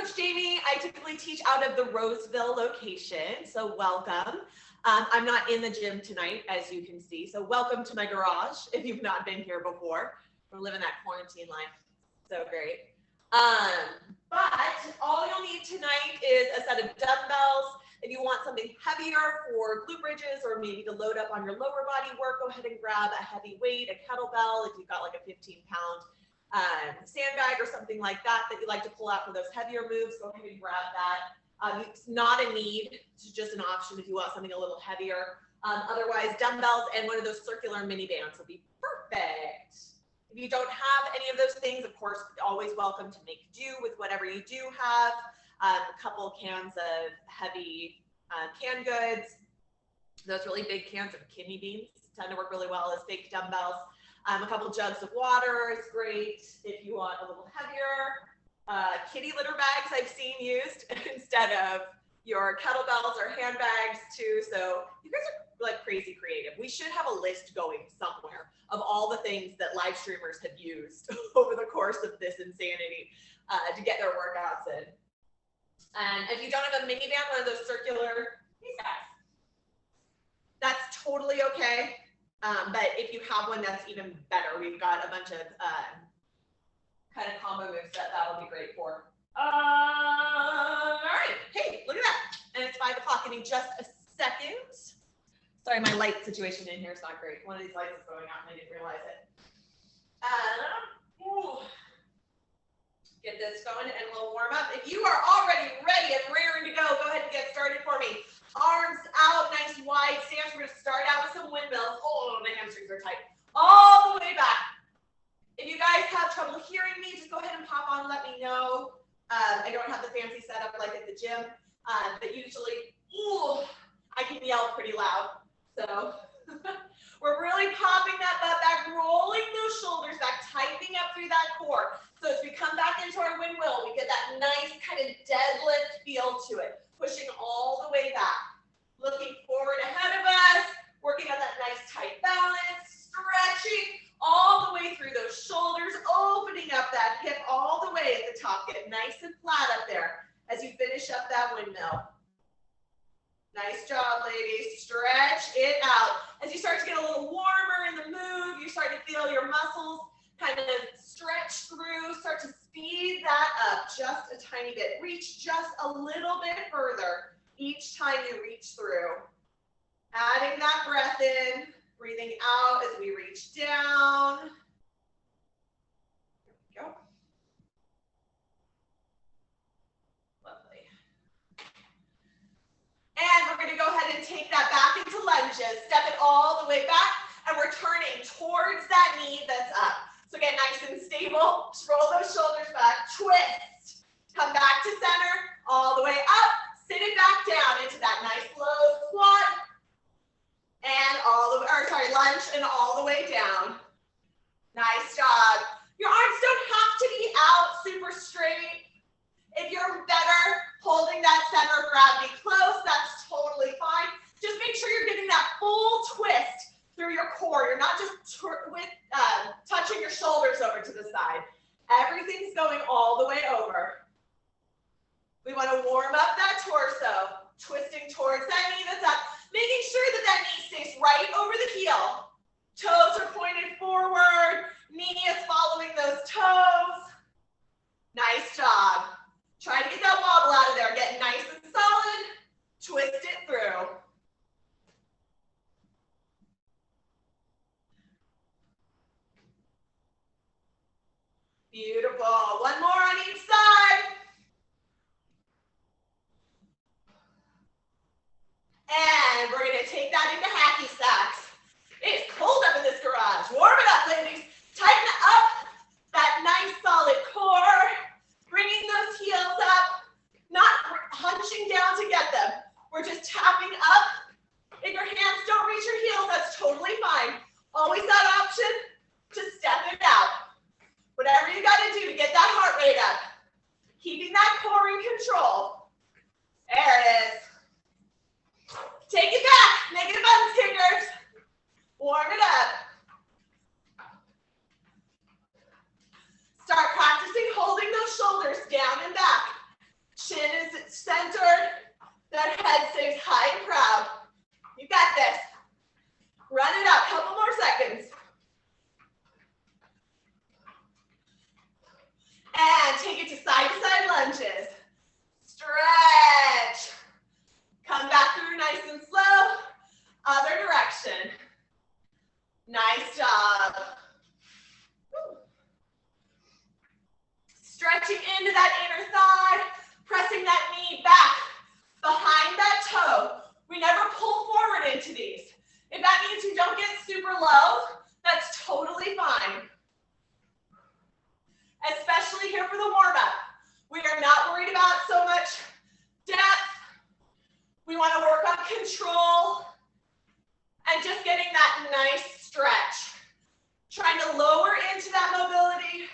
Coach Jamie. I typically teach out of the Roseville location, so welcome. I'm not in the gym tonight, as you can see, so welcome to my garage if you've not been here before. We're living that quarantine life, so great. But all you'll need tonight is a set of dumbbells. If you want something heavier for glute bridges or maybe to load up on your lower body work, go ahead and grab a heavy weight, a kettlebell. If you've got like a 15-pound sandbag or something like that you like to pull out for those heavier moves, go ahead and grab that. It's not a need, it's just an option if you want something a little heavier. Otherwise, dumbbells and one of those circular mini bands will be perfect. If you don't have any of those things, of course, always welcome to make do with whatever you do have. A couple cans of heavy canned goods. Those really big cans of kidney beans tend to work really well as big dumbbells. A couple jugs of water is great if you want a little heavier. Kitty litter bags I've seen used instead of your kettlebells or handbags too. So you guys are like crazy creative. We should have a list going somewhere of all the things that live streamers have used over the course of this insanity to get their workouts in. And if you don't have a mini band, one of those circular, these guys, that's totally okay. But if you have one, that's even better. We've got a bunch of kind of combo moves that'll be great for. All right, hey, look at that. And it's 5 o'clock in just a second. Sorry, my light situation in here is not great. One of these lights is going out and I didn't realize it. Get this going and we'll warm up. If you are already ready and raring to go ahead and get started for me. Arms out, nice wide stance. We're gonna start out with some windmills. Oh, my hamstrings are tight. All the way back. If you guys have trouble hearing me, just go ahead and pop on and let me know. I don't have the fancy setup like at the gym, but usually, I can yell pretty loud. So we're really popping that butt back, rolling those shoulders back, tightening up through that core. So as we come back into our windmill, we get that nice kind of deadlift feel to it, pushing all the way back, looking forward ahead of us, working on that nice tight balance, stretching all the way through those shoulders, opening up that hip all the way at the top. Get nice and flat up there as you finish up that windmill. Nice job, ladies. Stretch it out. As you start to get a little warmer in the move, you start to feel your muscles kind of stretch through, start to speed that up just a tiny bit. Reach just a little bit further each time you reach through. Adding that breath in, breathing out as we reach down. There we go. Lovely. And we're going to go ahead and take that back into lunges. Step it all the way back, and we're turning towards that knee that's up. So get nice and stable. Just roll those shoulders back. Twist. Come back to center. All the way up. Sit it back down into that nice low squat. And lunge and all the way down. Nice job. Your arms don't have to be out super straight. If you're better holding that center of gravity close, that's totally fine. Just make sure you're getting that full twist through your core. You're not just touching your shoulders over to the side. Everything's going all the way over. We want to warm up that torso, twisting towards that knee that's up, making sure that that knee stays right over the heel. Toes are pointed forward, knee is following those toes. Nice job. Try to get that wobble out of there. Get nice and solid. Twist it through. Beautiful. One more on each side. And we're going to take that into hacky sacks. It's cold up in this garage. Warm it up, ladies. Tighten up that nice solid core. Bringing those heels up. Not hunching down to get them. We're just tapping up. If your hands don't reach your heels, that's totally fine. Always that option to step it out. Whatever you got to do to get that heart rate up. Keeping that core in control. There it is. Take it back. Negative button stickers. Warm it up. Start practicing holding those shoulders down and back. stretching into that inner thigh, pressing that knee back behind that toe. We never pull forward into these. If that means you don't get super low, that's totally fine. Especially here for the warm-up. We are not worried about so much depth. We want to work on control and just getting that nice stretch. Trying to lower into that mobility.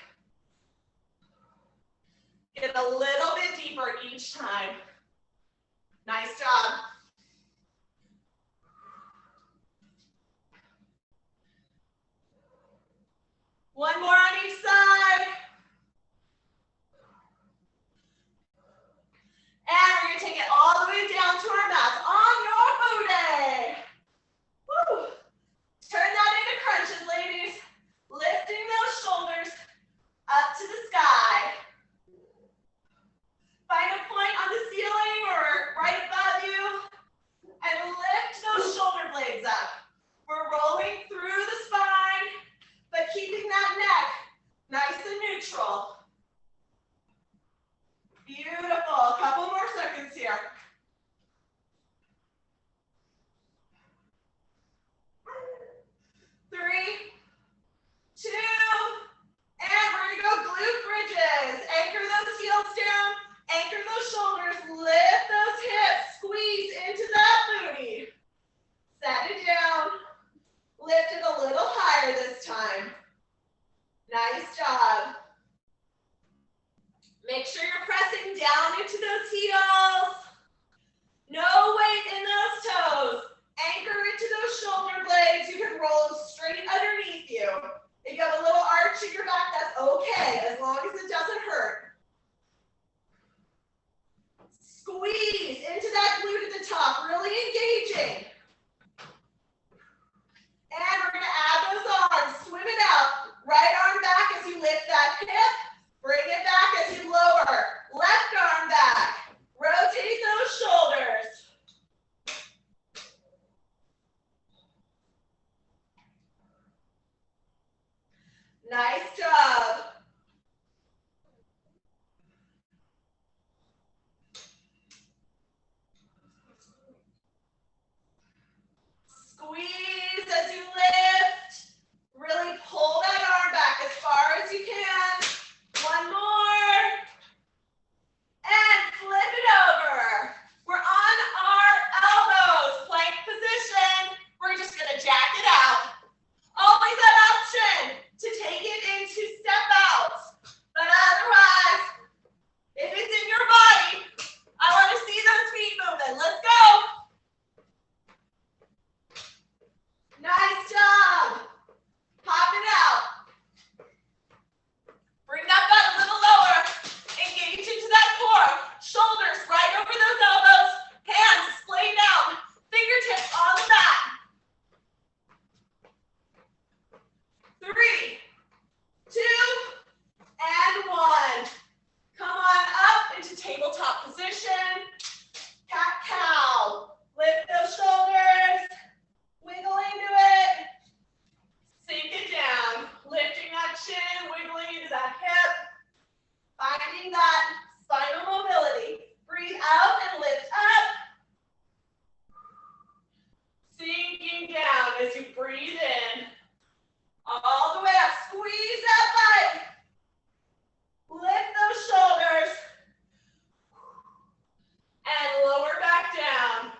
Get a little bit deeper each time. Nice job. One more on each side. And we're going to take it all the way down to our mats on your booty. Woo. Turn that into crunches, ladies. Lifting those shoulders up to the sky. Find a point on the ceiling or right above you and lift those shoulder blades up. We're rolling through the spine, but keeping that neck nice and neutral. Beautiful. A couple more seconds here. Three, two, and we're gonna go glute bridges. Anchor those heels down, anchor those shoulders, lift those hips, squeeze into that booty. Set it down, lift it a little higher this time. Nice job. Make sure you're pressing down into those heels. No weight in those toes. Anchor into those shoulder blades. You can roll them straight underneath you. If you have a little arch in your back, that's okay, as long as it doesn't hurt. Squeeze into that glute at the top, really engaging. And we're gonna add those arms, swim it out. Right arm back as you lift that hip. Bring it back as you lower. Left arm back. Rotate those shoulders. Nice job. Squeeze as you lift. Really pull that arm back as far as you can. One more. And flip it over. We're on our elbows, plank position. We're just gonna jack it out. Always that option to take it into step outs. But otherwise, if it's in your body, I want to see those feet moving. Let's go. Nice job. Pop it out. Bring that butt a little lower. Engage into that core. Shoulders right over those elbows. Hands splayed out. Fingertips on the mat. 3, 2, and 1. Come on up into tabletop position. Cat-cow. Lift those shoulders. Wiggle into it. Sink it down. Lifting that chin, wiggling into that hip. Finding that spinal mobility. Breathe out and lift up. Sinking down as you breathe in. All the way up. Squeeze that butt. Lift those shoulders. And lower back down.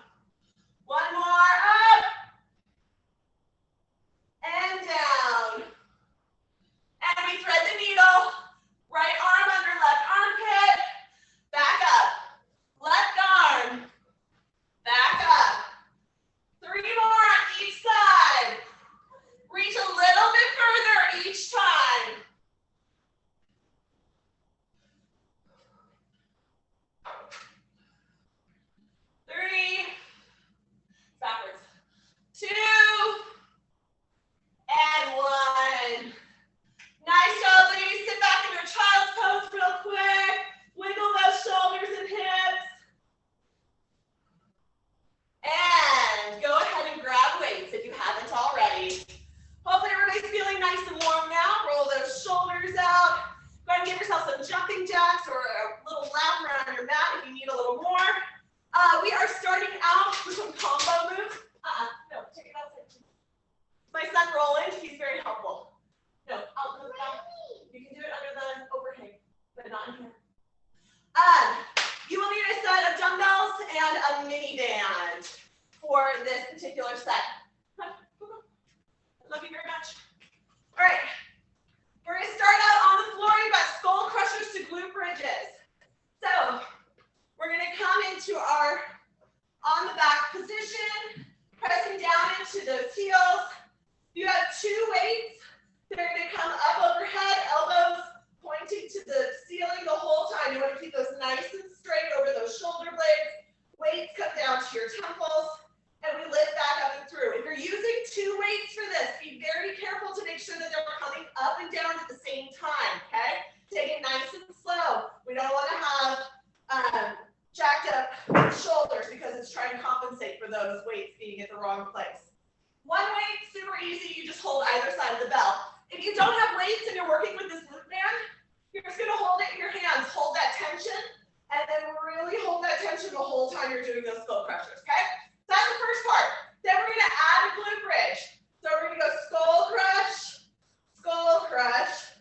One more up. And down. And we thread the needle. Right arm under left armpit. Back up. Left arm. Back up. 3 more on each side. Reach a little bit further each time. into those heels. You have 2 weights. They're going to come up overhead, elbows pointing to the ceiling the whole time. You want to keep those nice and straight over those shoulder blades. Weights come down to your temples, and we lift back up and through. If you're using 2 weights for this, be very careful to make sure that they're coming up and down at the same time, okay? Take it nice and slow. We don't want to have jacked up shoulders because it's trying to compensate for those weights being at the wrong place. 1 weight, super easy. You just hold either side of the belt. If you don't have weights and you're working with this glute band, you're just going to hold it in your hands. Hold that tension, and then really hold that tension the whole time you're doing those skull crushers, okay? That's the first part. Then we're going to add a glute bridge. So we're going to go skull crush,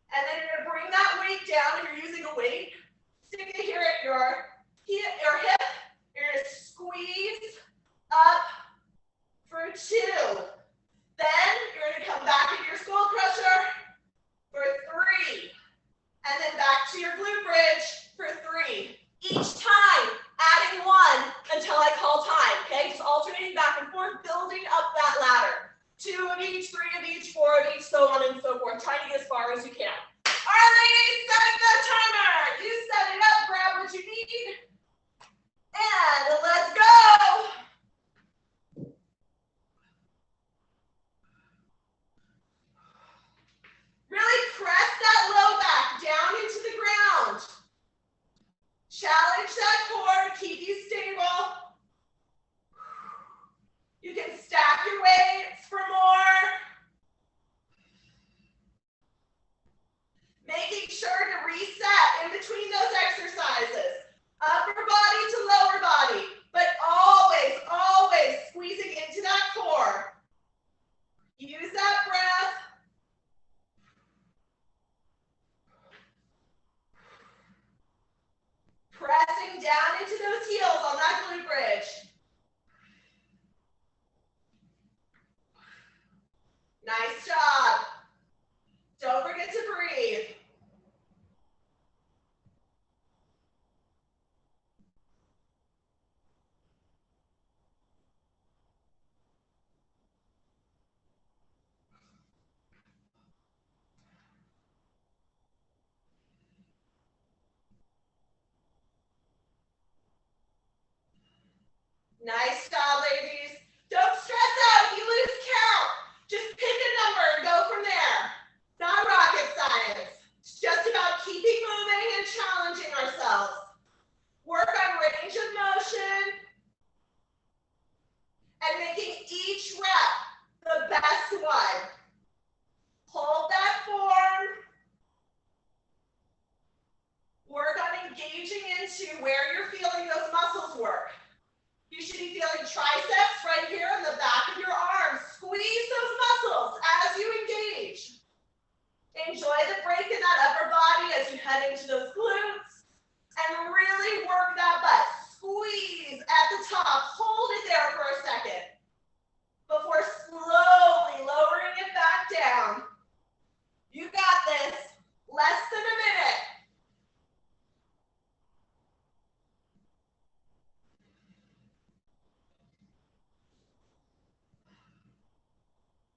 and then you're going to bring that weight down. If you're using a weight, stick it here at your hip. You're going to squeeze up for 2. Then you're going to come back into your skull crusher for 3. And then back to your glute bridge for 3. Each time, adding 1 until I call time, okay? Just alternating back and forth, building up that ladder. 2 of each, 3 of each, 4 of each, so on and so forth. Trying to get as far as you can. All right, ladies, set the timer. You set it up, grab what you need, and let's go. Really press that low back down into the ground. Challenge that core, keep you stable. You can stack your weights for more. Making sure to reset in between those exercises. Upper body to lower body, but always, always squeezing into that core. Use that breath. Pressing down into those heels on that glute bridge. Nice job. Don't forget to breathe. Nice job, ladies. Don't stress out if you lose count. Just pick a number and go from there. Not rocket science. It's just about keeping moving and challenging ourselves. Work on range of motion and making each rep the best one. Hold that form. Work on engaging into where you're feeling those muscles work. You should be feeling triceps right here on the back of your arms. Squeeze those muscles as you engage. Enjoy the break in that upper body as you head into those glutes. And really work that butt. Squeeze at the top. Hold it there for a second before slowly lowering it back down. You got this. Less than a minute.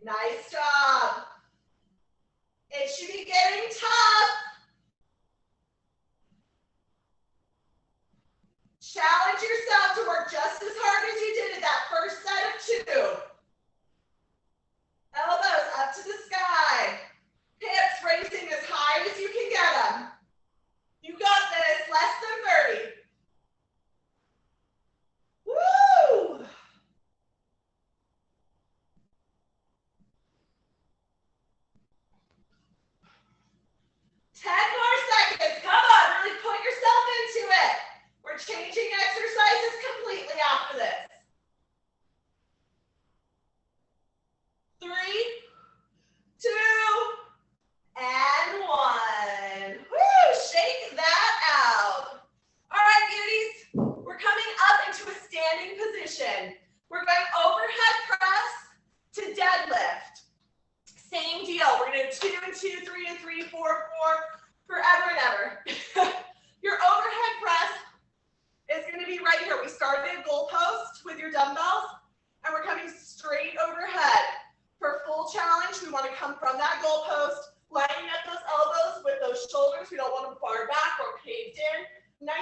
Nice job. It should be getting tough.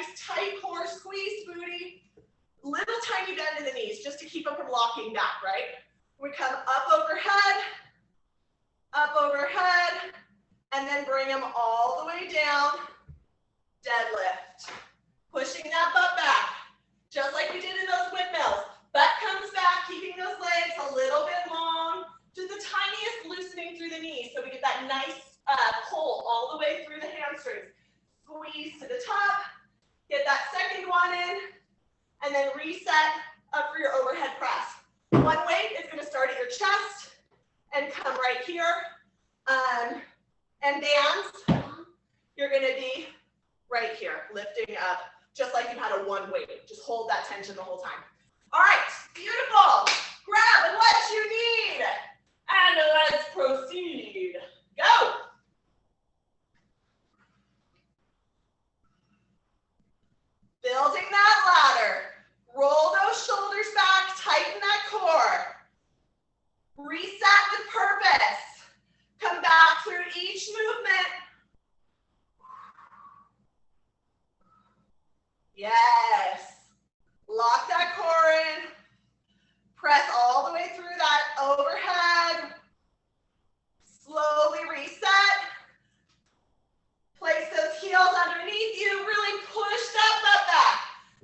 Nice tight core, squeeze booty. Little tiny bend in the knees just to keep them from locking back, right? We come up overhead, and then bring them all the way down. Deadlift. Pushing that butt back, just like we did in those windmills. Butt comes back, keeping those legs a little bit long, to the tiniest loosening through the knees, so we get that nice pull all the way through the hamstrings. Squeeze to the top, get that second one in, and then reset up for your overhead press. One weight is going to start at your chest and come right here. And bands, you're going to be right here, lifting up, just like you had a one weight. Just hold that tension the whole time. All right, beautiful. Grab what you need, and let's proceed. Go. Building that ladder. Roll those shoulders back, tighten that core. Reset with purpose. Come back through each movement. Yes. Lock that core in. Press all the way through that overhead. Slowly reset. Place those heels underneath you. Really push that butt back.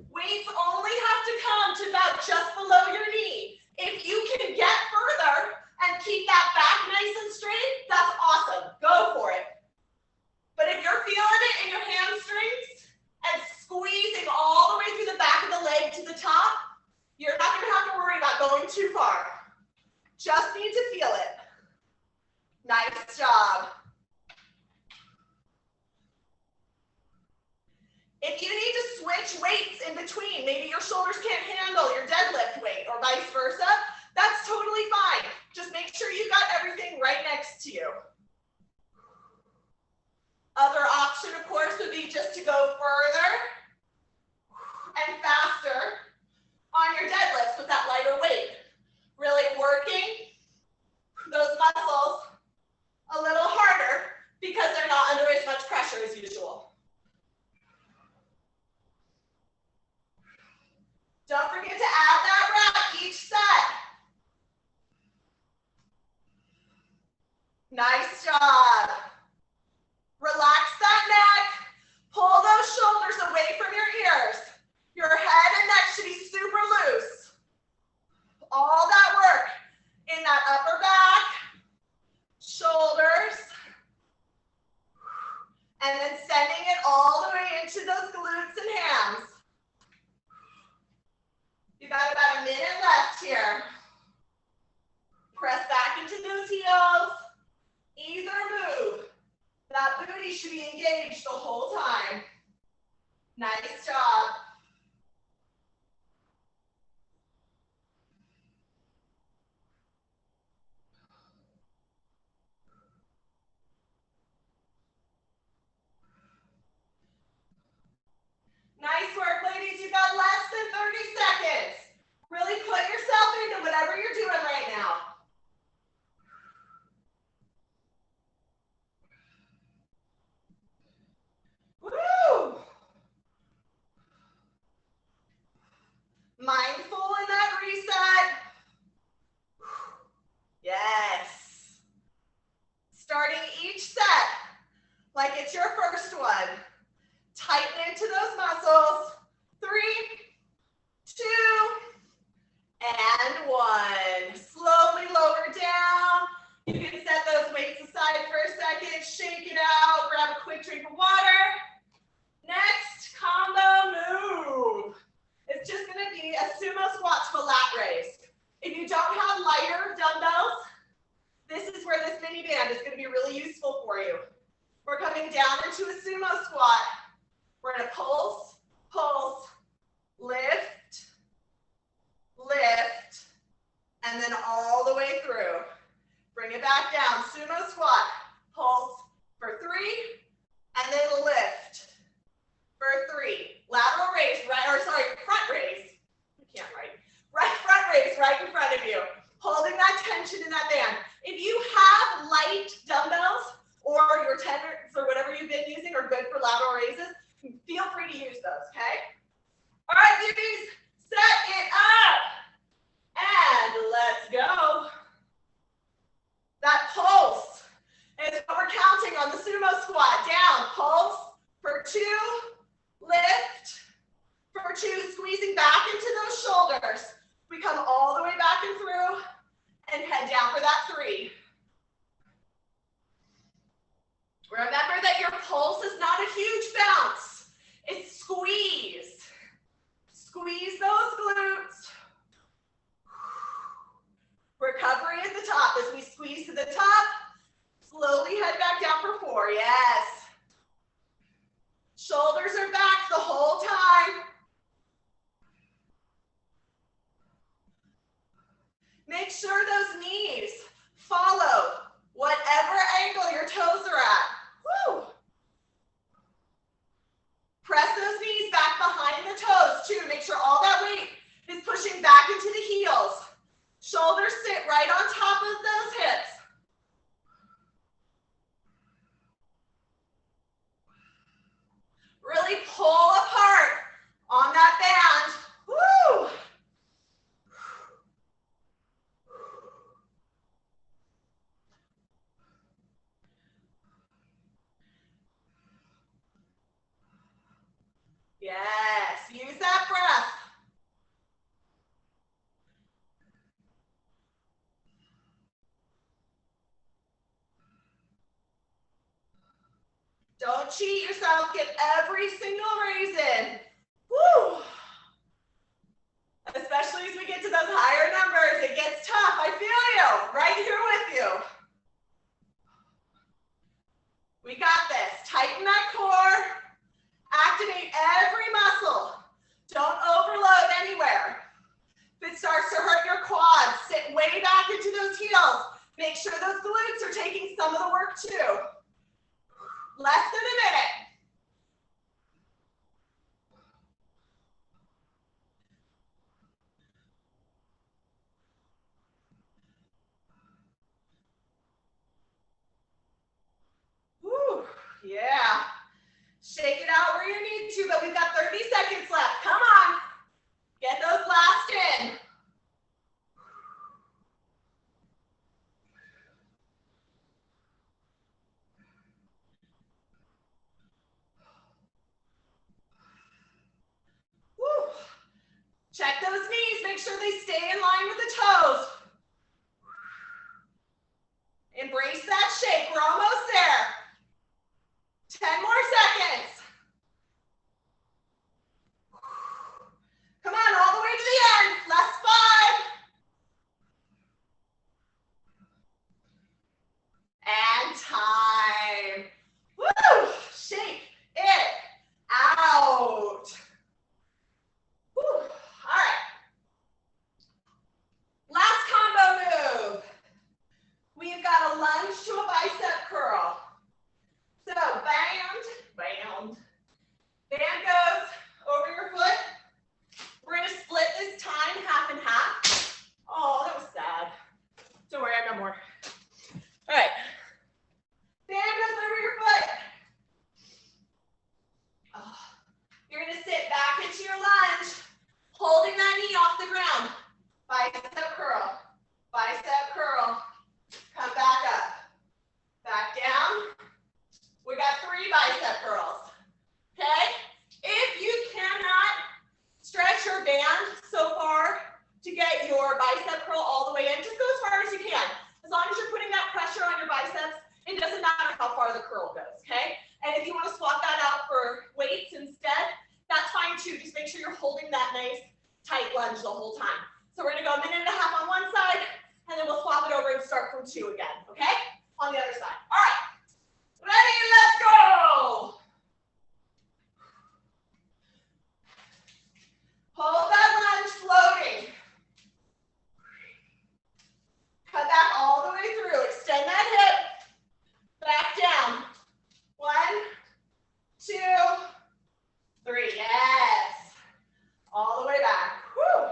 Weights only have to come to about just below your knee. If you can get further and keep that back nice and straight, that's awesome. Go for it. But if you're feeling it in your hamstrings and squeezing all the way through the back of the leg to the top, you're not going to have to worry about going too far. Just need to feel it. Nice job. If you need to switch weights in between, maybe your shoulders can't handle your deadlift weight or vice versa, that's totally fine. Just make sure you got everything right next to you. Other option, of course, would be just to go further and faster on your deadlifts with that lighter weight. Really working those muscles a little harder because they're not under as much pressure as usual. Don't forget to add that rep each set. Nice job. Relax that neck. Pull those shoulders away from your ears. Your head and neck should be super loose. All that work in that upper back, shoulders, and then sending it all the way into those glutes and hams. You got about a minute left here. Press back into those heels. Ease or move. That booty should be engaged the whole time. Nice job. Nice work, ladies. You got less than 30 seconds. Really put yourself into whatever you're doing right now. Woo! Mindful in that reset. Yes. Starting each set like it's your first one. Tighten into those muscles. 3, 2, and 1. Slowly lower down. You can set those weights aside for a second. Shake it out. Grab a quick drink of water. Next combo move. It's just going to be a sumo squat to a lat raise. If you don't have lighter dumbbells, this is where this mini band is going to be really useful for you. We're coming down into a sumo squat. We're going to pulse, pulse, lift, lift, and then all the way through. Bring it back down. Sumo squat. Pulse for 3, and then lift for 3. Lateral raise, front raise. I can't write. Front raise right in front of you. Holding that tension in that band. If you have light dumbbells or your tendons or whatever you've been using are good for lateral raises, Feel free to use those, okay? All right, beauties, set it up. And let's go. That pulse is what we're counting on the sumo squat. Down, pulse for 2, lift for 2, squeezing back into those shoulders. We come all the way back and through and head down for that 3. Remember that your pulse is not a huge bounce. It's squeeze. Squeeze those glutes. Recovery at the top. As we squeeze to the top, slowly head back down for 4. Yes. Shoulders are back the whole time. Make sure those knees follow whatever angle your toes are at. Woo. Press those knees back behind the toes too. Make sure all that weight is pushing back into the heels. Shoulders sit right on top of those hips. Really pull apart on that band. Woo! Yes, use that breath. Don't cheat yourself, get every single raise in. Woo! Especially as we get to those higher numbers, it gets tough. I feel you, right here with you. We got this. Tighten that core. Activate every muscle. Don't overload anywhere. If it starts to hurt your quads, sit way back into those heels. Make sure those glutes are taking some of the work too. Less than a minute. Whew, yeah. Shake it out where you need to, but we've got 30 seconds left. Come on. Get those last in. Woo. Check those knees. Make sure they stay in line with the toes. Embrace that shake. We're almost there. 10 more seconds. Come on, all the way to the end. Last 5. And time. Woo! Shake it out. Woo. All right. Last combo move. We've got a lunge to a bicep curl. So band goes over your foot. We're gonna split this time half and half. Oh, that was sad. Don't worry, I got more. All right. Band goes over your foot. Oh. You're gonna sit back into your lunge, holding that knee off the ground. Bicep curl, bicep curl. Come back up, back down. We got 3 bicep curls, okay? If you cannot stretch your band so far to get your bicep curl all the way in, just go as far as you can. As long as you're putting that pressure on your biceps, it doesn't matter how far the curl goes, okay? And if you want to swap that out for weights instead, that's fine too. Just make sure you're holding that nice tight lunge the whole time. So we're gonna go 1.5 minutes on one side, and then we'll swap it over and start from 2 again, okay? On the other side. All right. Ready, let's go. Hold that lunge floating. Come back all the way through. Extend that hip. Back down. 1, 2, 3. Yes. All the way back. Whew.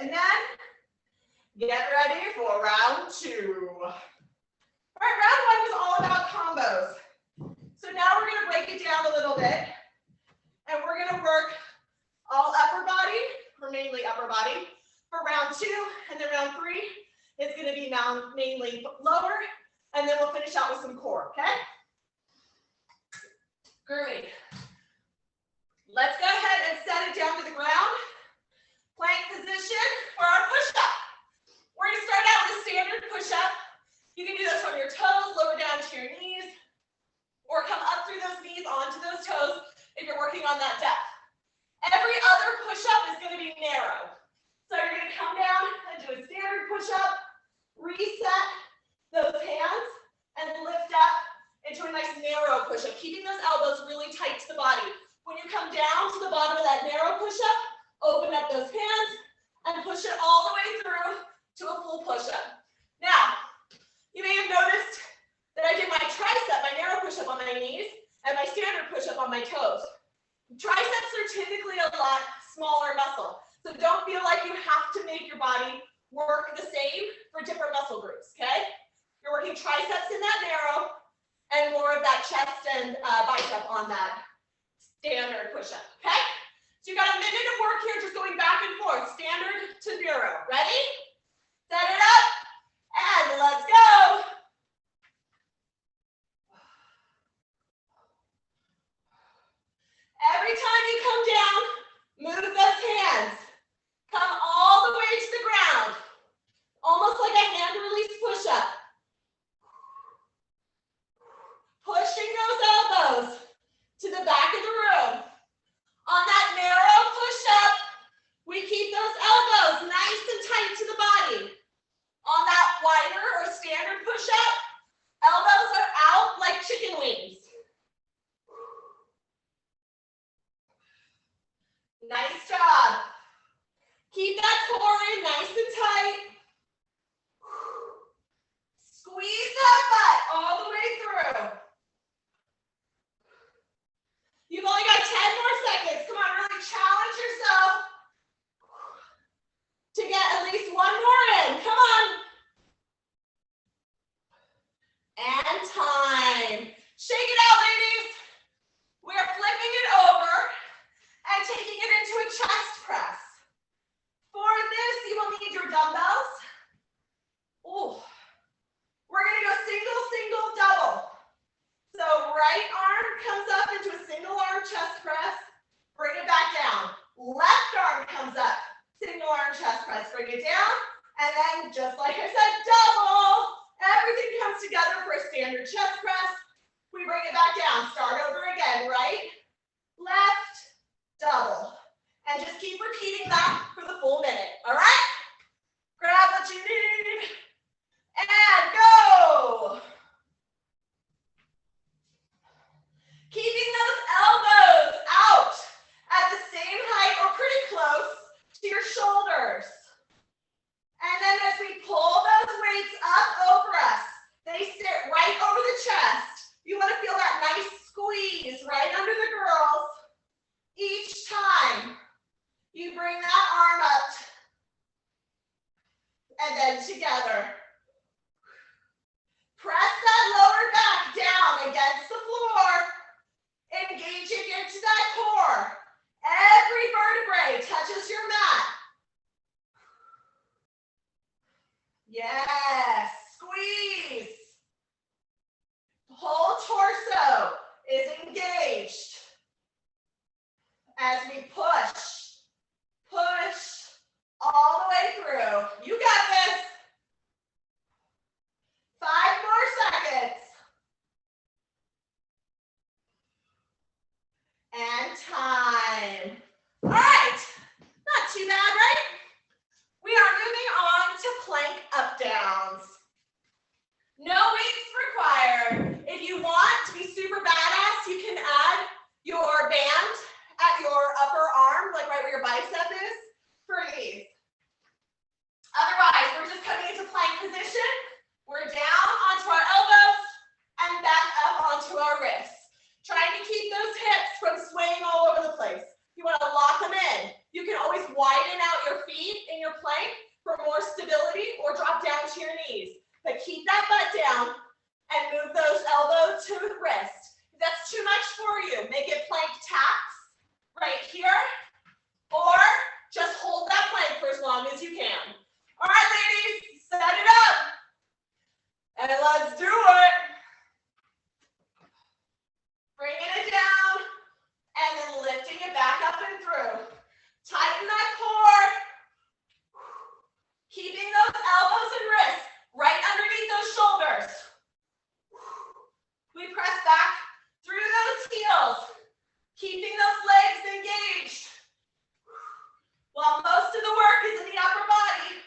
And then get ready for round 2. All right, round 1 was all about combos. So now we're going to break it down a little bit, and we're going to work all upper body, or mainly upper body, for round 2, and then round 3 is going to be mainly lower, and then we'll finish out with some core, okay? Groovy. Let's go ahead and set it down to the ground. Plank position for our push-up. We're going to start out with a standard push-up. You can do this from your toes, lower down to your knees, or come up through those knees onto those toes if you're working on that depth. Every other push-up is going to be narrow. So you're going to come down and do a standard push-up, reset those hands, and lift up into a nice narrow push-up, keeping those elbows really tight to the body. When you come down to the bottom of that narrow push-up, open up those hands and push it all the way through to a full push-up. Now, you may have noticed that I did my tricep, my narrow push-up on my knees, and my standard push-up on my toes. Triceps are typically a lot smaller muscle, so don't feel like you have to make your body work the same for different muscle groups, okay? You're working triceps in that narrow and more of that chest and bicep on that standard push-up, okay? So you got a minute of work here, just going back and forth, standard to 0. Ready? Set it up, and let's go. Every time you come down, move those hands. Come all the way to the ground, almost like a hand release push-up. Pushing those elbows to the back of the room. On that narrow push-up, we keep those elbows nice and tight to the body. On that wider or standard push-up, elbows are out like chicken wings. Nice job. Keep that core in nice and tight. Squeeze that butt all the way through. You've only got 10 more seconds. Come on, really challenge yourself to get at least 1 more in. Come on. And time. Shake it out, ladies. We are flipping it over and taking it into a chest press. For this, you will need your dumbbells. Ooh. We're going to go single, single, double. So right arm comes up into a single arm chest press. Bring it back down. Left arm comes up. Single arm chest press. Bring it down. And then, just like I said, double. Everything comes together for a standard chest press. We bring it back down. Start over again. Right, left, double. And just keep repeating that for the full minute. All right? Grab what you need. And go. Keeping those elbows out at the same height or pretty close to your shoulders. And then as we pull those weights up over us, they sit right over the chest. You want to feel that nice squeeze right under the girls. Each time you bring that arm up and then together. Press that lower back down against the floor, engaging into that core. Every vertebrae touches your mat. Yes, squeeze. The whole torso is engaged as we push all the way through. You got this. 5 more seconds. And time. All right, not too bad, right? We are moving on to plank up downs. either plank for more stability or drop down to your knees. But keep that butt down and move those elbows to the wrist. If that's too much for you, make it plank taps right here, or just hold that plank for as long as you can. All right, ladies, set it up. And let's do it. Bringing it down and then lifting it back up and through. Tighten that core. Keeping those elbows and wrists right underneath those shoulders. We press back through those heels, keeping those legs engaged. While most of the work is in the upper body,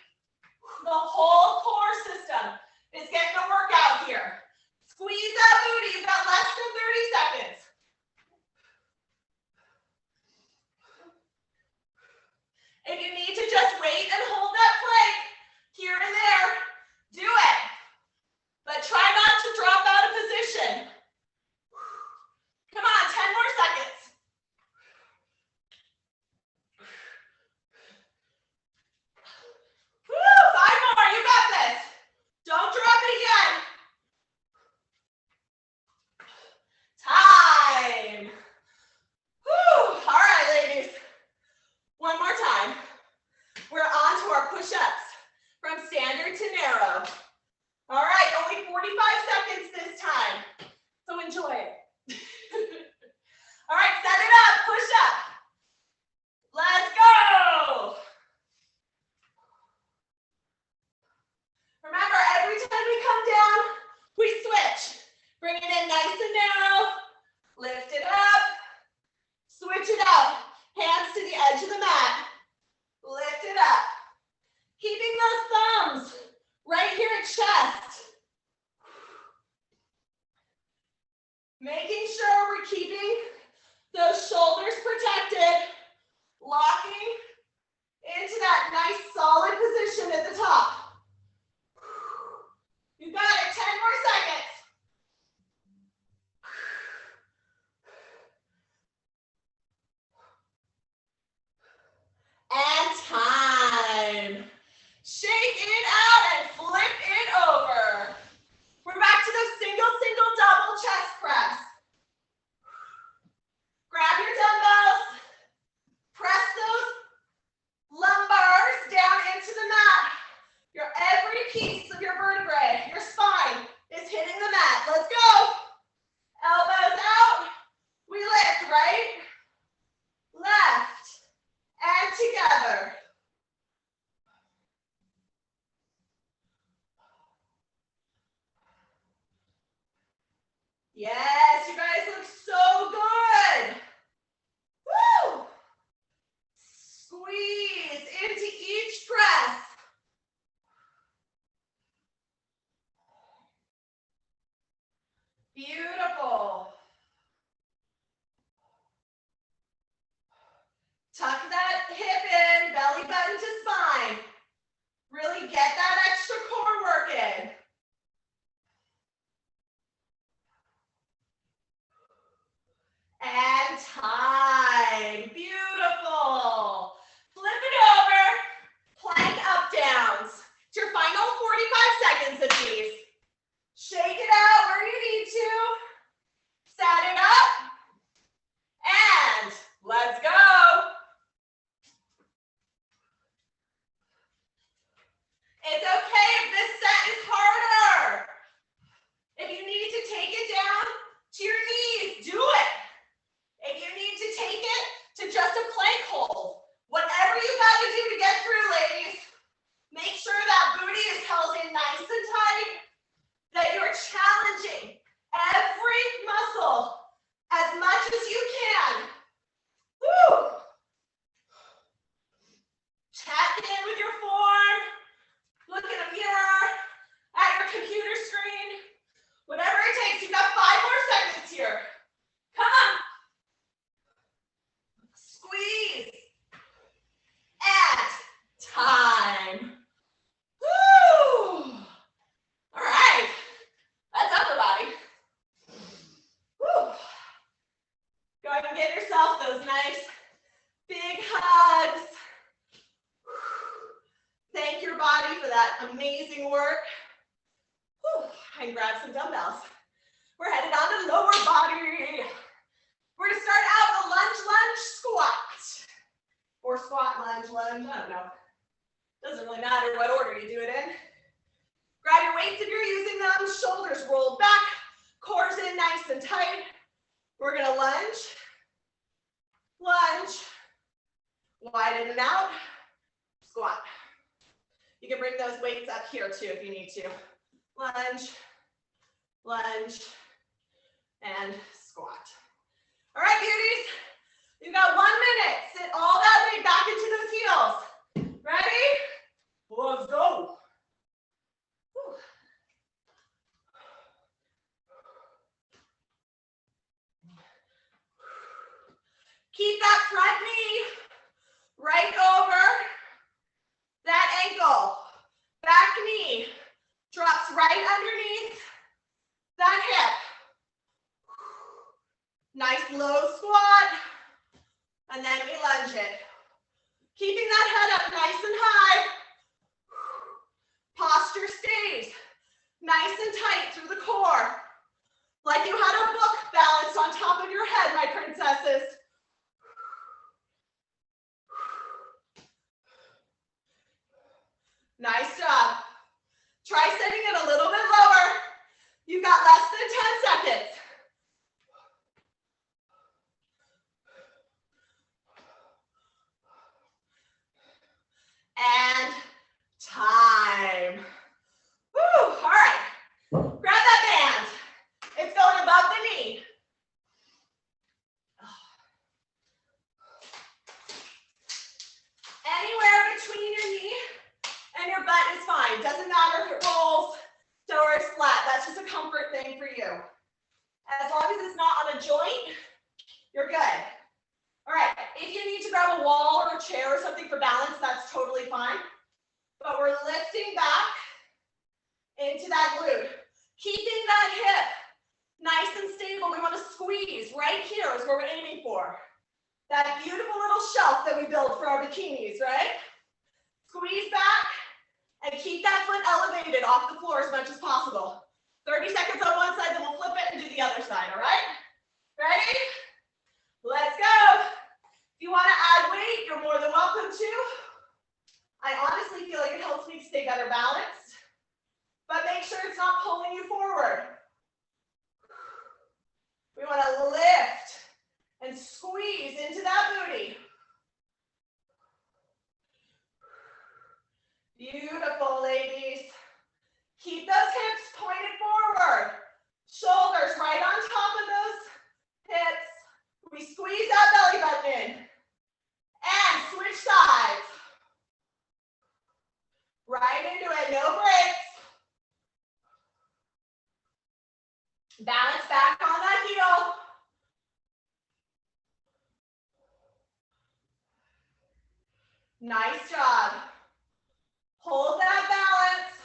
the whole core system is getting a workout here. Squeeze that booty. You've got less than 30 seconds. If you need to just wait and hold that plank here and there, do it. But try not to drop out of position. Come on, 10 more seconds. Woo, 5 more, you got this. Don't drop it again. Time. Woo, all right, ladies. One more time. We're on to our push-ups from standard to narrow. All right, only 45 seconds this time, so enjoy it. All right, set it up, push up. Let's go. Remember, every time we come down, we switch. Bring it in nice and narrow, lift it up, switch it out. Hands to the edge of the mat, lift it up. Keeping those thumbs right here at chest. Making sure we're keeping those shoulders protected, locking into that nice solid position at the top. You got it, 10 more seconds. And time. Shake it out and flip it over. We're back to the single, double chest press. Grab your dumbbells. Press those lumbars down into the mat. Every piece of your vertebrae, your spine is hitting the mat. Let's go. Elbows out. We lift, right? Left. And together. for that amazing work. Whew, I can grab some dumbbells. We're headed on to lower body. We're gonna start out with a lunge squat. Or squat, lunge, I don't know. Doesn't really matter what order you do it in. Grab your weights if you're using them, shoulders rolled back, cores in nice and tight. We're gonna lunge, widen and out, squat. You can bring those weights up here too if you need to. Lunge, and squat. All right, beauties, you've got 1 minute. Sit all that weight back into those heels. Ready? Let's go. Whew. Keep that front knee right over that ankle. Back knee drops right underneath that hip. Nice low squat. And then we lunge it. Keeping that head up nice and high. Posture stays nice and tight through the core. Like you had a book balanced on top of your head, my princesses. Nice job. Try setting it a little bit lower. You've got less than 10 seconds. And time. Woo, all right. Grab that band. It's going above the knee. Anywhere between your knee and your butt is fine. Doesn't matter if it rolls or it's flat. That's just a comfort thing for you. As long as it's not on a joint, you're good. All right, if you need to grab a wall or a chair or something for balance, that's totally fine. But we're lifting back into that glute. Keeping that hip nice and stable. We want to squeeze right here is where we're aiming for. That beautiful little shelf that we build for our bikinis, right? Squeeze back and keep that foot elevated off the floor as much as possible. 30 seconds on one side, then we'll flip it and do the other side, all right? Ready? Let's go. If you want to add weight, you're more than welcome to. I honestly feel like it helps me stay better balanced, but make sure it's not pulling you forward. We want to lift and squeeze into that booty. Beautiful, ladies. Keep those hips pointed forward. Shoulders right on top of those hips. We squeeze that belly button in. And switch sides. Right into it, no breaks. Balance back on that heel. Nice job. Hold that balance.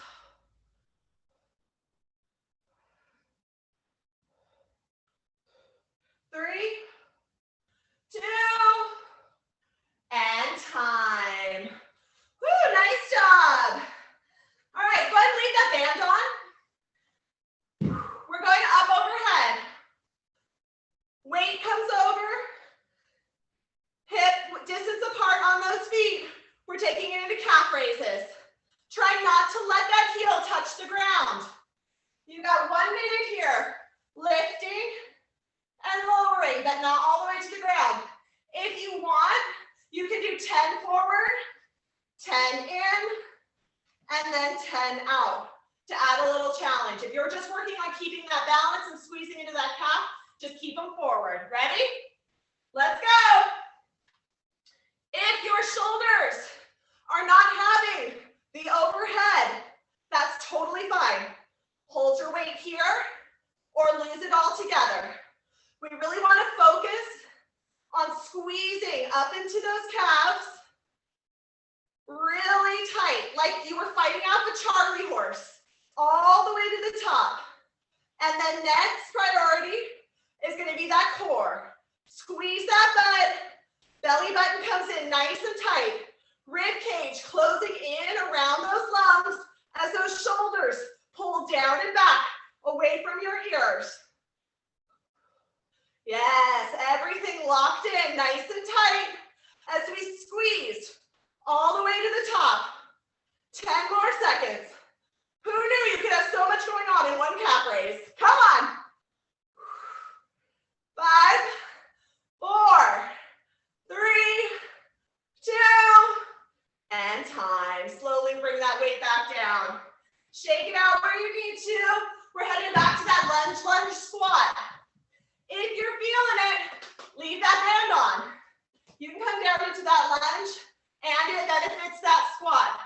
Three, two, and time. Woo, nice job. All right, go ahead and leave that band on. We're going up overhead. Weight comes over. Hip distance apart on those feet. We're taking it into calf raises. Try not to let that heel touch the ground. You've got 1 minute here. Lifting and lowering, but not all the way to the ground. If you want, you can do 10 forward, 10 in, and then 10 out to add a little challenge. If you're just working on keeping that balance and squeezing into that calf, just keep them forward. Ready? Let's go. If your shoulders are not having the overhead, that's totally fine. Hold your weight here or lose it all together. We really want to focus on squeezing up into those calves really tight, like you were fighting off a Charlie horse, all the way to the top. And then next priority is going to be that core. Squeeze that butt. Belly button comes in nice and tight. Rib cage closing in around those lungs as those shoulders pull down and back away from your ears. Yes, everything locked in nice and tight as we squeeze all the way to the top. 10 more seconds. Who knew you could have so much going on in one calf raise? Come on. 5, 4, 3, 2, and time. Slowly bring that weight back down. Shake it out where you need to. We're heading back to that lunge squat. If you're feeling it, leave that band on. You can come down into that lunge and it benefits that squat.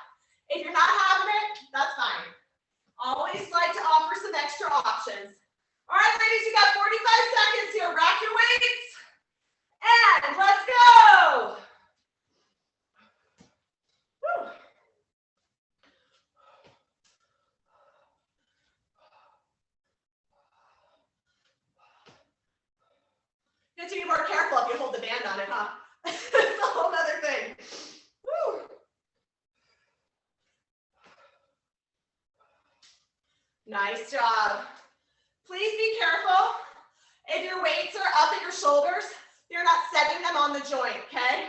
If you're not having it, that's fine. Always like to offer some extra options. All right, ladies, you got 45 seconds here. Rack your weights and let's go. Woo. You have to be more careful if you hold the band on it, huh? It's a whole other thing. Woo. Nice job. Please be careful. If your weights are up at your shoulders, you're not setting them on the joint, okay?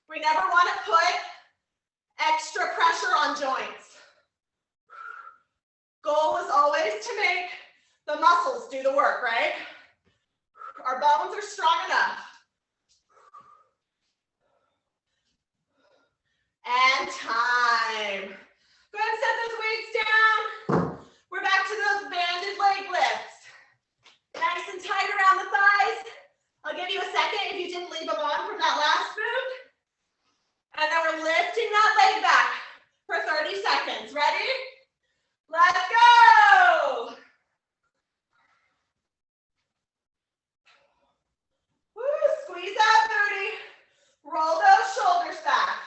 We never want to put extra pressure on joints. Goal is always to make the muscles do the work, right? Our bones are strong enough. And time. Go ahead and set those weights down. We're back to those banded leg lifts. Nice and tight around the thighs. I'll give you a second if you didn't leave them on from that last move. And then we're lifting that leg back for 30 seconds. Ready? Let's go. Woo, squeeze that booty. Roll those shoulders back.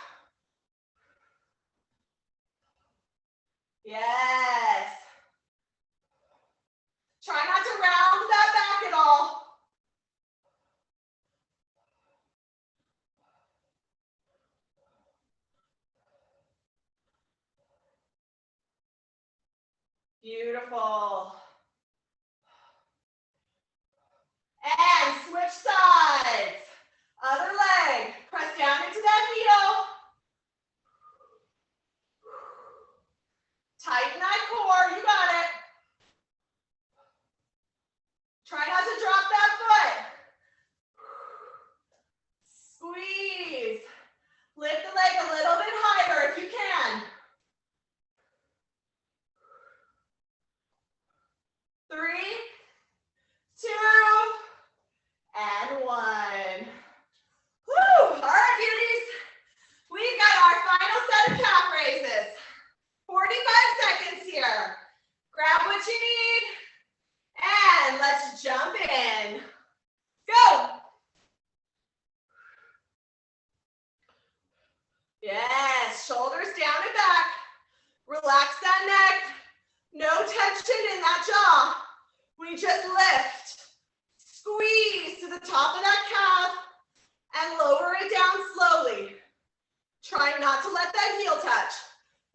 Yes. Try not to round that back at all. Beautiful. And switch sides. Other leg. Press down into that heel. Tighten that core. You got it. Try not to drop that foot. Squeeze. Lift the leg a little bit higher if you can. 3, 2, and 1. Woo! All right, beauties. We've got our final set of calf raises. 45 seconds here. Grab what you need, and let's jump in. Go! Yes, shoulders down and back. Relax that neck. No tension in that jaw. We just lift. Squeeze to the top of that calf and lower it down slowly. Try not to let that heel touch.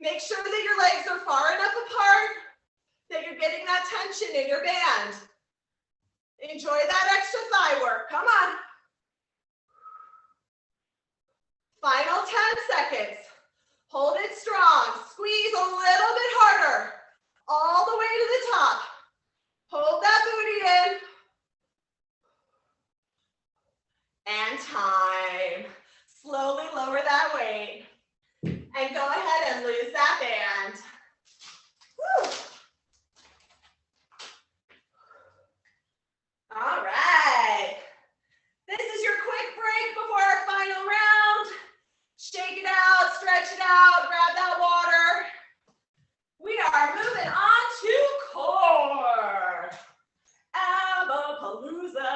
Make sure that your legs are far enough apart that you're getting that tension in your band. Enjoy that extra thigh work. Come on. Final 10 seconds. Hold it strong. Squeeze a little bit harder. All the way to the top. Hold that booty in. And time. Slowly lower that weight. And go ahead and lose that band. Woo. All right. This is your quick break before our final round. Shake it out, stretch it out, grab that water. We are moving on to core. Abapalooza.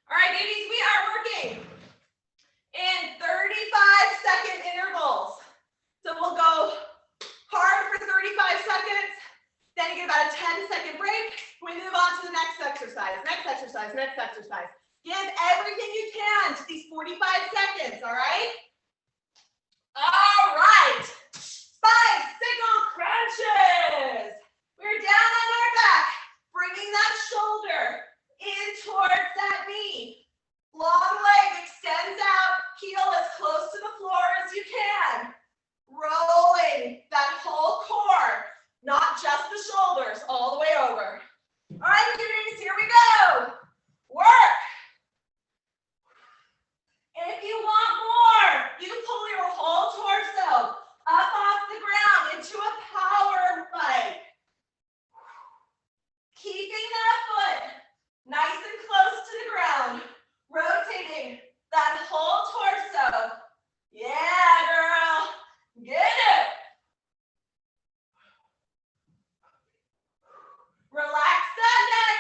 All right, babies, we are working in 35-second intervals. So we'll go hard for 35 seconds, then you get about a 10-second break. We move on to the next exercise, next exercise, next exercise. everything you can to these 45 seconds, all right? All right. Bicycle crunches. We're down on our back, bringing that shoulder in towards that knee. Long leg extends out, heel as close to the floor as you can. Rolling that whole core, not just the shoulders, all the way over. All right, beauties, here we go. Work. If you want more, you can pull your whole torso up off the ground into a power bike. Keeping that foot nice and close to the ground, rotating that whole torso. Yeah, girl, get it. Relax that neck.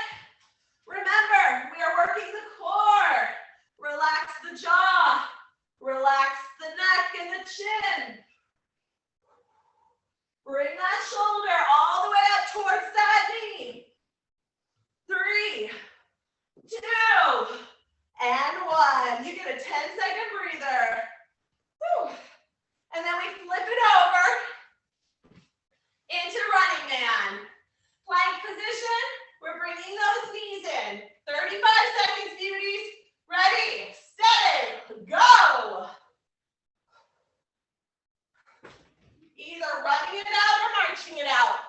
Remember, we are working the core. Relax the jaw. Relax the neck and the chin. Bring that shoulder all the way up towards that knee. 3, 2, and 1. You get a 10-second breather. Whew. And then we flip it over into running man. Plank position, we're bringing those knees in. 35 seconds, beauties. Ready, steady, go. Either running it out or marching it out.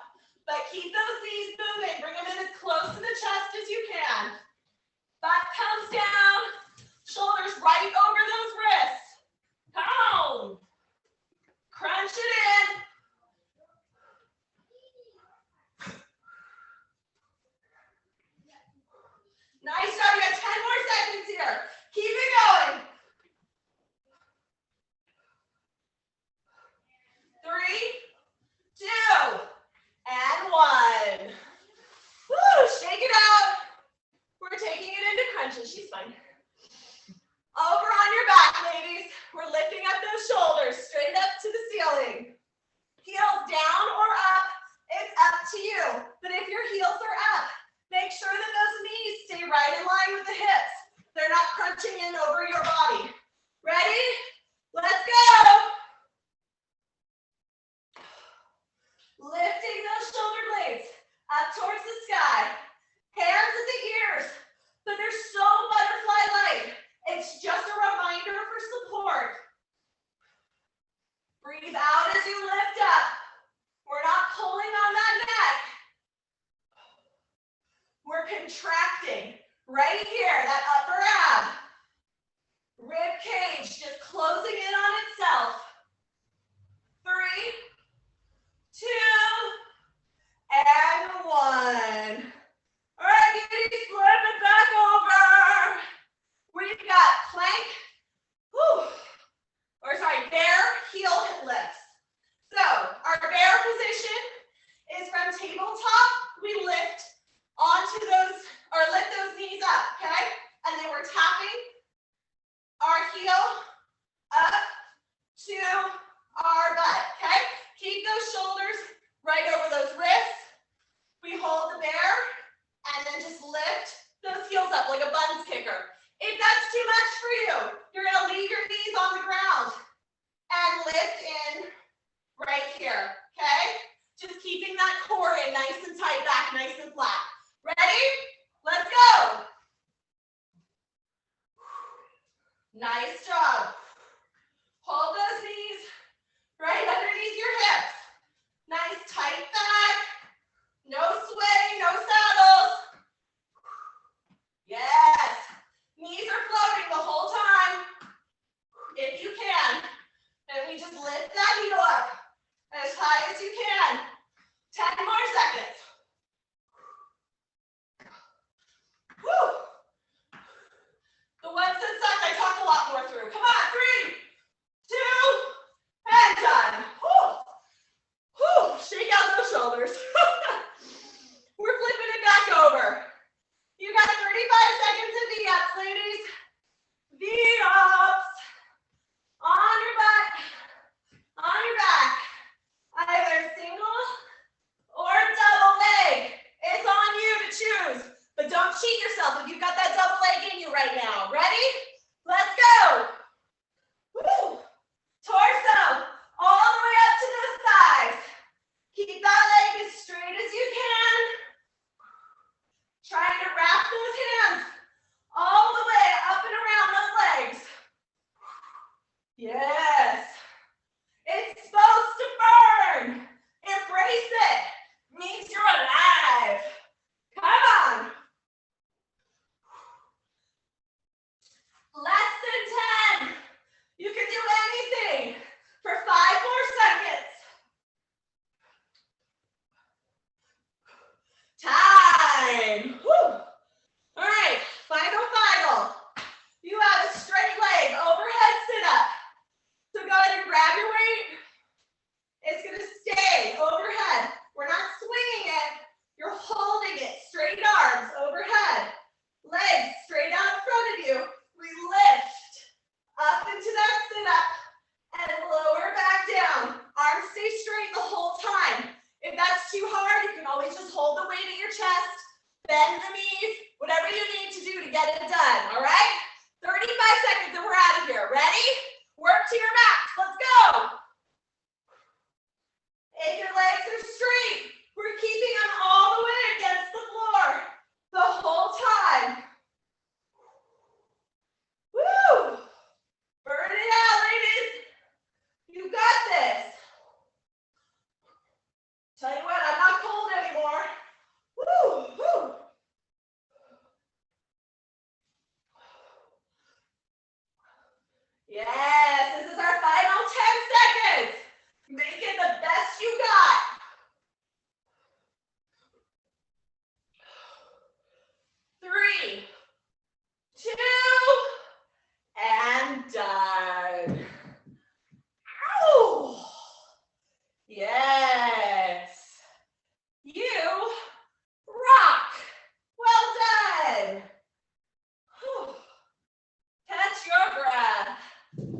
But keep those knees moving. Bring them in as close to the chest as you can. Butt comes down. Shoulders right over those wrists. Come on. Crunch it in. Nice job. You got 10 more seconds here. Keep it going. 3, 2, and 1. Woo, shake it out. We're taking it into crunches. She's fine. Over on your back, ladies. We're lifting up those shoulders straight up to the ceiling. Heels down or up, it's up to you. But if your heels are up, make sure that those knees stay right in line with the hips. They're not crunching in over your body. Ready? Let's go. Lifting those shoulder blades up towards the sky. Hands at the ears, but they're so butterfly-like. It's just a reminder for support. Breathe out as you lift up. We're not pulling on that neck. We're contracting right here, that upper ab. Rib cage just closing in on itself. 3, 2, and 1. All right, beauties, flip it back over. We've got plank, bear heel lifts. So our bear position is from tabletop. We lift onto those, or lift those knees up, okay? And then we're tapping our heel up to our butt, okay? Keep those shoulders right over those wrists. We hold the bear and then just lift those heels up like a buns kicker. If that's too much for you, you're gonna leave your knees on the ground and lift in right here, okay? Just keeping that core in nice and tight, back nice and flat. Ready? Let's go. Nice job. Hold those knees right underneath your hips. Nice tight back. No sway, no saddles. Yes. Knees are floating the whole time. If you can. And we just lift that heel up as high as you can. 10 more seconds. Woo. The ones that suck, I talk a lot more through. Come on, 3, 2, and done. Woo. Woo. Shake out those shoulders. We're flipping it back over. You got 35 seconds of V-ups, ladies. V-ups. On your butt, on your back. Either single or double leg. It's on you to choose. But don't cheat yourself if you've got that double leg in you right now. Ready? Yes. It's supposed to burn. Embrace it. Means you're alive. Come on. Less than 10. You can do anything for 5 more seconds. Time. Whew. All right, final. You have a straight leg, overhead sit-up. So go ahead and grab your weight. It's gonna stay overhead. We're not swinging it. You're holding it. Straight arms overhead. Legs straight out in front of you. We lift up into that sit-up and lower back down. Arms stay straight the whole time. If that's too hard, you can always just hold the weight at your chest, bend the knees, whatever you need to do to get it done, all right? 35 seconds and we're out of here. Ready? Work to your max. Let's go. If your legs are straight, we're keeping them all the way against the floor the whole time. Woo! Burn it out, ladies. You got this. Tell you what, I'm not cold anymore. Woo! Woo! Yes, this is our final 10 seconds. Make it the best you got. Three, two, and done. Ow! Yes. You rock. Well done. Whew. Catch your breath.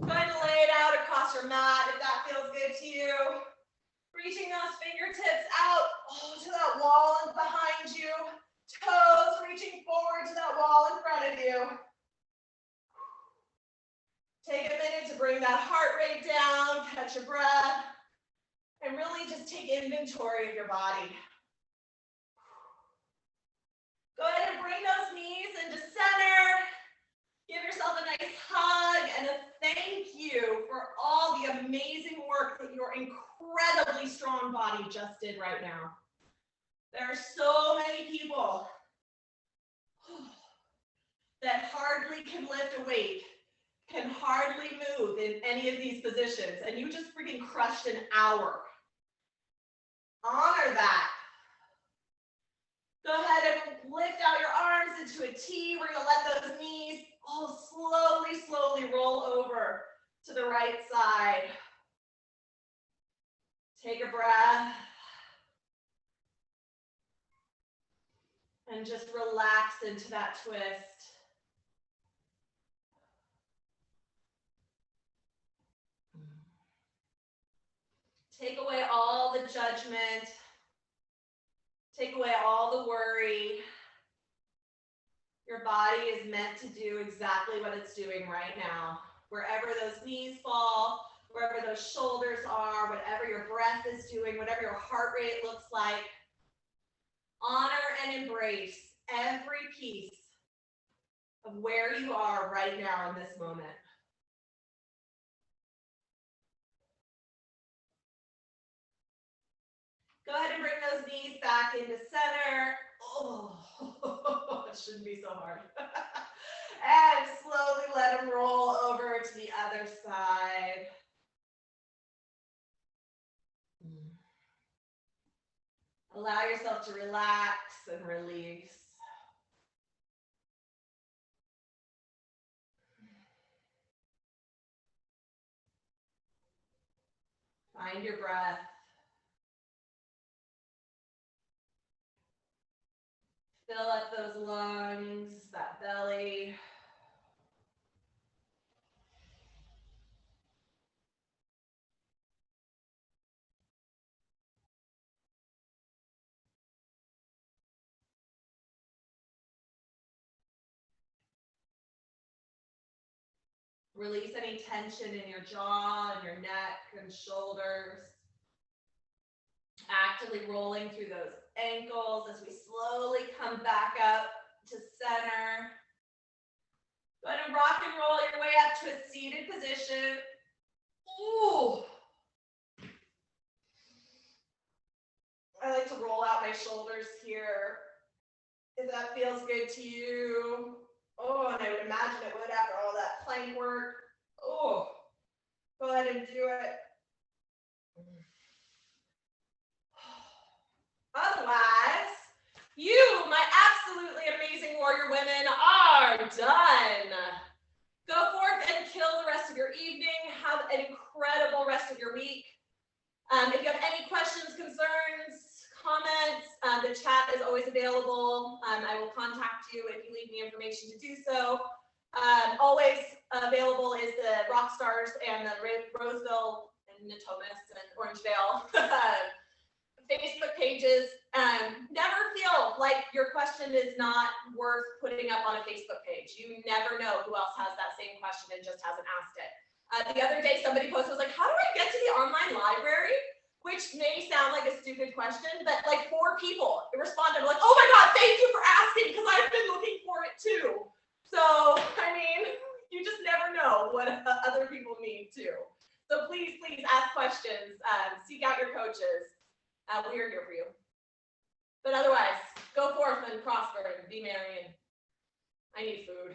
Go ahead and lay it out across your mat if that feels good to you. Reaching those fingertips out to that wall behind you. Toes reaching forward to that wall in front of you. Take a minute to bring that heart rate down, catch your breath, and really just take inventory of your body. Go ahead and bring those knees into center. Give yourself a nice hug and a thank you for all the amazing work that your incredibly strong body just did right now. There are so many people that hardly can lift a weight, can hardly move in any of these positions, and you just freaking crushed an hour. Honor that. Go ahead and lift out your arms into a T. We're gonna let those knees slowly roll over to the right side. Take a breath. And just relax into that twist. Take away all the judgment. Take away all the worry. Your body is meant to do exactly what it's doing right now. Wherever those knees fall, wherever those shoulders are, whatever your breath is doing, whatever your heart rate looks like, honor and embrace every piece of where you are right now in this moment. Go ahead and bring those knees back into center. Oh, it shouldn't be so hard. And slowly let them roll over to the other side. Allow yourself to relax and release. Find your breath. Fill up those lungs, that belly. Release any tension in your jaw and your neck and shoulders. Actively rolling through those ankles as we slowly come back up to center. Go ahead and rock and roll your way up to a seated position. Ooh. I like to roll out my shoulders here. If that feels good to you. Oh, and I would imagine it would after all that plank work. Oh, go ahead and do it. Otherwise, you, my absolutely amazing warrior women, are done. Go forth and kill the rest of your evening. Have an incredible rest of your week. If you have any questions, concerns, comments, the chat is always available. I will contact you if you leave me information to do so. Always available is the Rockstars and the Roseville and Natomas and Orangevale Facebook pages. Never feel like your question is not worth putting up on a Facebook page. You never know who else has that same question and just hasn't asked it. The other day, somebody posted, was like, how do I get to the online library? Which may sound like a stupid question, but like 4 people responded like, oh my God, thank you for asking, because I've been looking for it too. So, I mean, you just never know what other people need too. So please, please ask questions, seek out your coaches. We are here for you. But otherwise, go forth and prosper and be merry. And I need food.